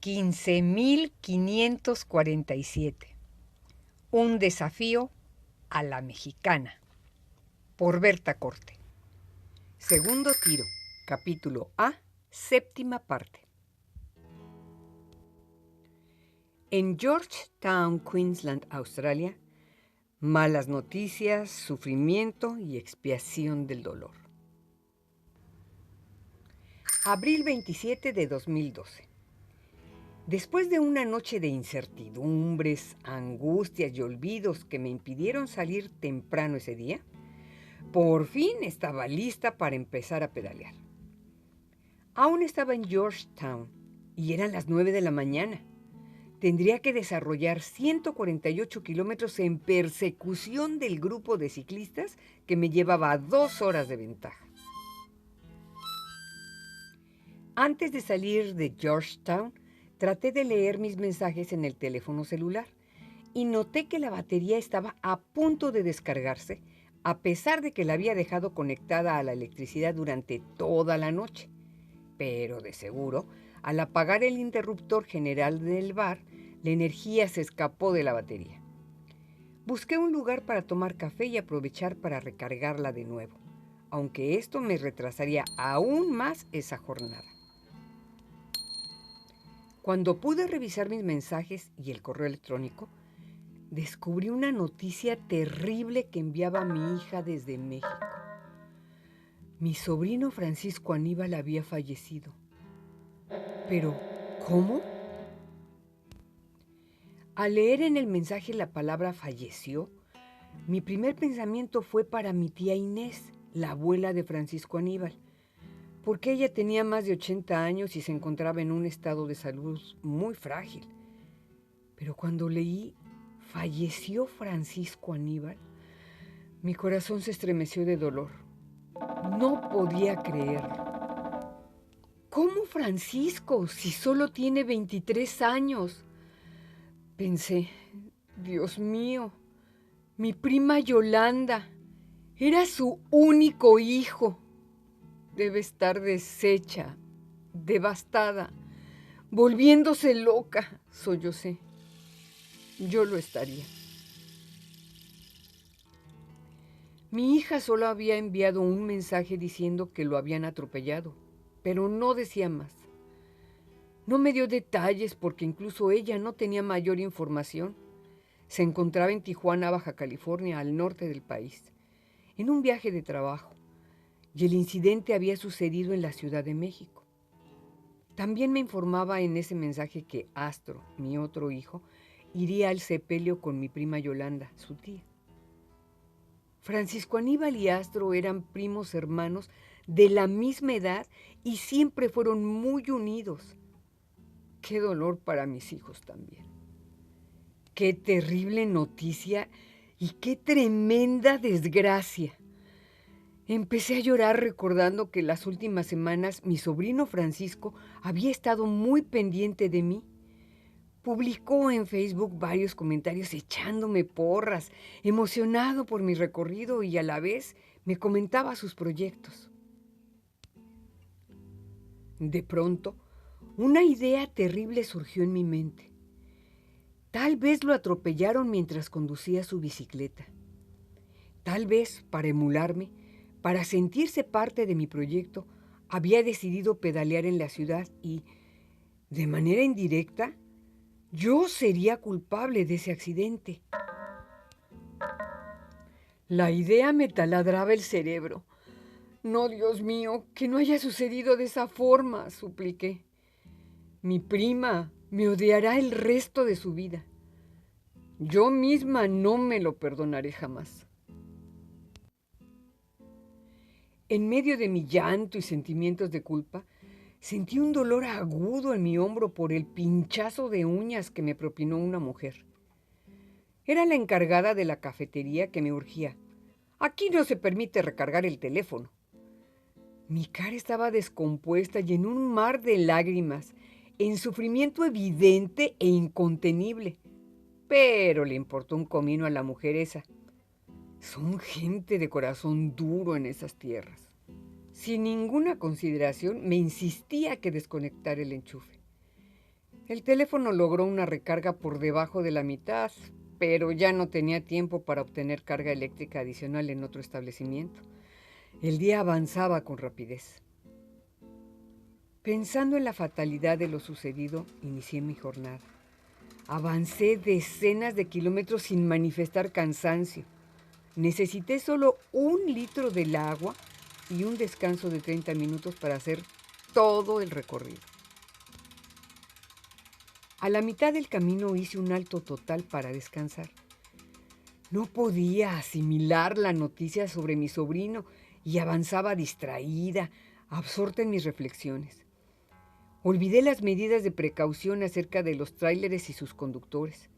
15.547. Un desafío a la mexicana, por Berta Corte. Segundo tiro, capítulo A, séptima parte. En Georgetown, Queensland, Australia, malas noticias, sufrimiento y expiación del dolor. Abril 27 de 2012. Después de una noche de incertidumbres, angustias y olvidos que me impidieron salir temprano ese día, por fin estaba lista para empezar a pedalear. Aún estaba en Georgetown y eran las 9 de la mañana. Tendría que desarrollar 148 kilómetros en persecución del grupo de ciclistas que me llevaba a 2 horas de ventaja. Antes de salir de Georgetown, traté de leer mis mensajes en el teléfono celular y noté que la batería estaba a punto de descargarse, a pesar de que la había dejado conectada a la electricidad durante toda la noche. Pero de seguro, al apagar el interruptor general del bar, la energía se escapó de la batería. Busqué un lugar para tomar café y aprovechar para recargarla de nuevo, aunque esto me retrasaría aún más esa jornada. Cuando pude revisar mis mensajes y el correo electrónico, descubrí una noticia terrible que enviaba mi hija desde México. Mi sobrino Francisco Aníbal había fallecido. Pero, ¿cómo? Al leer en el mensaje la palabra falleció, mi primer pensamiento fue para mi tía Inés, la abuela de Francisco Aníbal, porque ella tenía más de 80 años y se encontraba en un estado de salud muy frágil. Pero cuando leí falleció Francisco Aníbal, mi corazón se estremeció de dolor. No podía creerlo. ¿Cómo Francisco, si solo tiene 23 años? Pensé, Dios mío, mi prima Yolanda, era su único hijo. Debe estar deshecha, devastada, volviéndose loca, sollocé. Yo lo estaría. Mi hija solo había enviado un mensaje diciendo que lo habían atropellado, pero no decía más. No me dio detalles porque incluso ella no tenía mayor información. Se encontraba en Tijuana, Baja California, al norte del país, en un viaje de trabajo, y el incidente había sucedido en la Ciudad de México. También me informaba en ese mensaje que Astro, mi otro hijo, iría al sepelio con mi prima Yolanda, su tía. Francisco Aníbal y Astro eran primos hermanos de la misma edad y siempre fueron muy unidos. Qué dolor para mis hijos también. Qué terrible noticia y qué tremenda desgracia. Empecé a llorar recordando que las últimas semanas mi sobrino Francisco había estado muy pendiente de mí. Publicó en Facebook varios comentarios echándome porras, emocionado por mi recorrido y a la vez me comentaba sus proyectos. De pronto, una idea terrible surgió en mi mente. Tal vez lo atropellaron mientras conducía su bicicleta. Tal vez, para emularme, para sentirse parte de mi proyecto, había decidido pedalear en la ciudad y, de manera indirecta, yo sería culpable de ese accidente. La idea me taladraba el cerebro. No, Dios mío, que no haya sucedido de esa forma, supliqué. Mi prima me odiará el resto de su vida. Yo misma no me lo perdonaré jamás. En medio de mi llanto y sentimientos de culpa, sentí un dolor agudo en mi hombro por el pinchazo de uñas que me propinó una mujer. Era la encargada de la cafetería que me urgía. Aquí no se permite recargar el teléfono. Mi cara estaba descompuesta y en un mar de lágrimas, en sufrimiento evidente e incontenible. Pero le importó un comino a la mujer esa. Son gente de corazón duro en esas tierras. Sin ninguna consideración, me insistía que desconectara el enchufe. El teléfono logró una recarga por debajo de la mitad, pero ya no tenía tiempo para obtener carga eléctrica adicional en otro establecimiento. El día avanzaba con rapidez. Pensando en la fatalidad de lo sucedido, inicié mi jornada. Avancé decenas de kilómetros sin manifestar cansancio. Necesité solo 1 litro del agua y un descanso de 30 minutos para hacer todo el recorrido. A la mitad del camino hice un alto total para descansar. No podía asimilar la noticia sobre mi sobrino y avanzaba distraída, absorta en mis reflexiones. Olvidé las medidas de precaución acerca de los tráileres y sus conductores.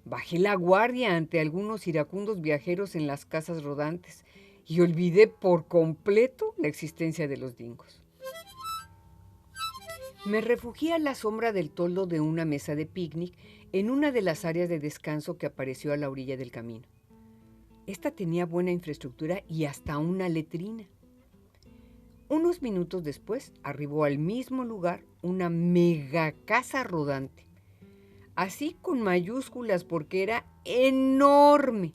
Bajé la guardia ante algunos iracundos viajeros en las casas rodantes y olvidé por completo la existencia de los dingos. Me refugié a la sombra del toldo de una mesa de picnic en una de las áreas de descanso que apareció a la orilla del camino. Esta tenía buena infraestructura y hasta una letrina. Unos minutos después arribó al mismo lugar una mega casa rodante, así con mayúsculas porque era enorme.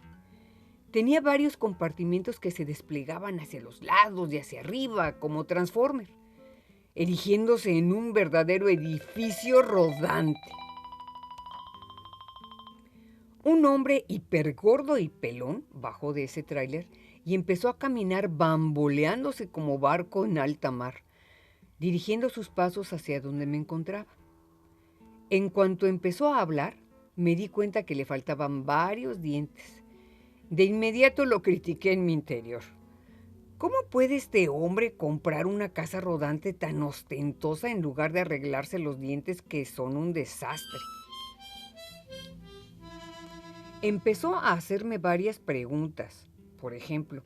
Tenía varios compartimentos que se desplegaban hacia los lados y hacia arriba como Transformer, erigiéndose en un verdadero edificio rodante. Un hombre hipergordo y pelón bajó de ese tráiler y empezó a caminar bamboleándose como barco en alta mar, dirigiendo sus pasos hacia donde me encontraba. En cuanto empezó a hablar, me di cuenta que le faltaban varios dientes. De inmediato lo critiqué en mi interior. ¿Cómo puede este hombre comprar una casa rodante tan ostentosa en lugar de arreglarse los dientes que son un desastre? Empezó a hacerme varias preguntas. Por ejemplo,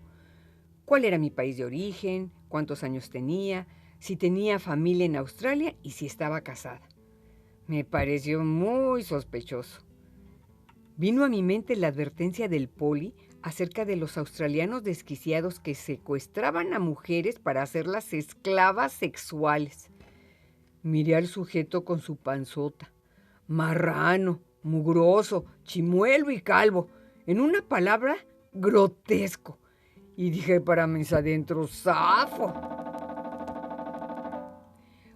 ¿cuál era mi país de origen? ¿Cuántos años tenía? Si tenía familia en Australia y si estaba casada. Me pareció muy sospechoso. Vino a mi mente la advertencia del poli acerca de los australianos desquiciados que secuestraban a mujeres para hacerlas esclavas sexuales. Miré al sujeto con su panzota, marrano, mugroso, chimuelo y calvo, en una palabra, grotesco. Y dije para mis adentros, ¡zafo!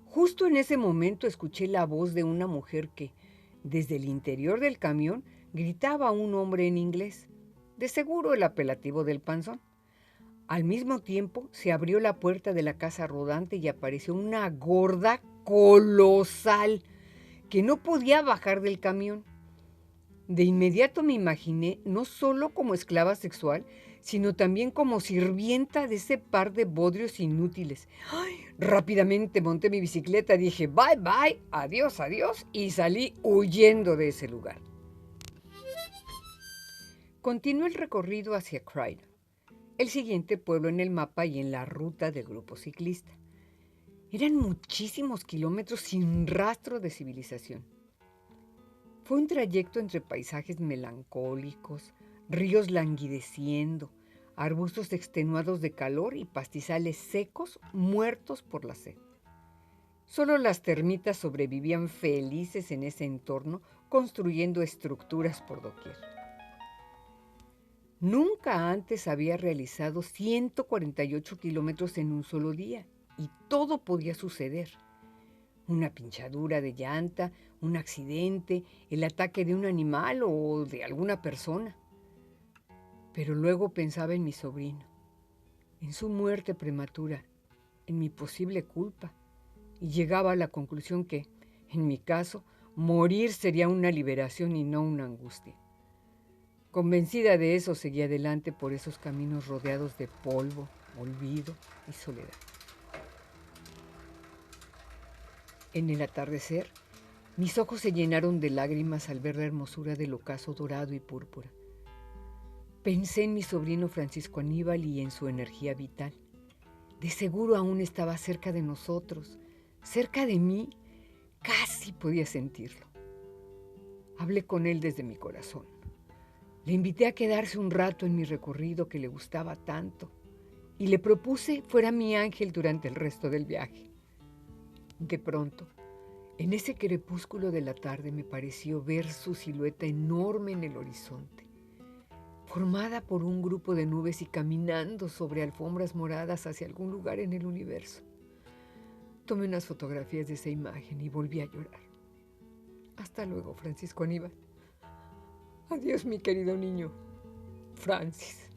Justo en ese momento escuché la voz de una mujer que, desde el interior del camión, gritaba a un hombre en inglés, de seguro el apelativo del panzón. Al mismo tiempo se abrió la puerta de la casa rodante y apareció una gorda colosal que no podía bajar del camión. De inmediato me imaginé no solo como esclava sexual, sino también como sirvienta de ese par de bodrios inútiles. ¡Ay! Rápidamente monté mi bicicleta, dije bye bye, adiós, adiós, y salí huyendo de ese lugar. Continué el recorrido hacia Croydon, el siguiente pueblo en el mapa y en la ruta del grupo ciclista. Eran muchísimos kilómetros sin rastro de civilización. Fue un trayecto entre paisajes melancólicos, ríos languideciendo, arbustos extenuados de calor y pastizales secos muertos por la sed. Solo las termitas sobrevivían felices en ese entorno, construyendo estructuras por doquier. Nunca antes había realizado 148 kilómetros en un solo día y todo podía suceder. Una pinchadura de llanta, un accidente, el ataque de un animal o de alguna persona. Pero luego pensaba en mi sobrino, en su muerte prematura, en mi posible culpa, y llegaba a la conclusión que, en mi caso, morir sería una liberación y no una angustia. Convencida de eso, seguí adelante por esos caminos rodeados de polvo, olvido y soledad. En el atardecer, mis ojos se llenaron de lágrimas al ver la hermosura del ocaso dorado y púrpura. Pensé en mi sobrino Francisco Aníbal y en su energía vital. De seguro aún estaba cerca de nosotros, cerca de mí, casi podía sentirlo. Hablé con él desde mi corazón. Le invité a quedarse un rato en mi recorrido que le gustaba tanto y le propuse fuera mi ángel durante el resto del viaje. De pronto, En ese crepúsculo de la tarde me pareció ver su silueta enorme en el horizonte, formada por un grupo de nubes y caminando sobre alfombras moradas hacia algún lugar en el universo. Tomé unas fotografías de esa imagen y volví a llorar. Hasta luego, Francisco Aníbal. Adiós, mi querido niño. Francis.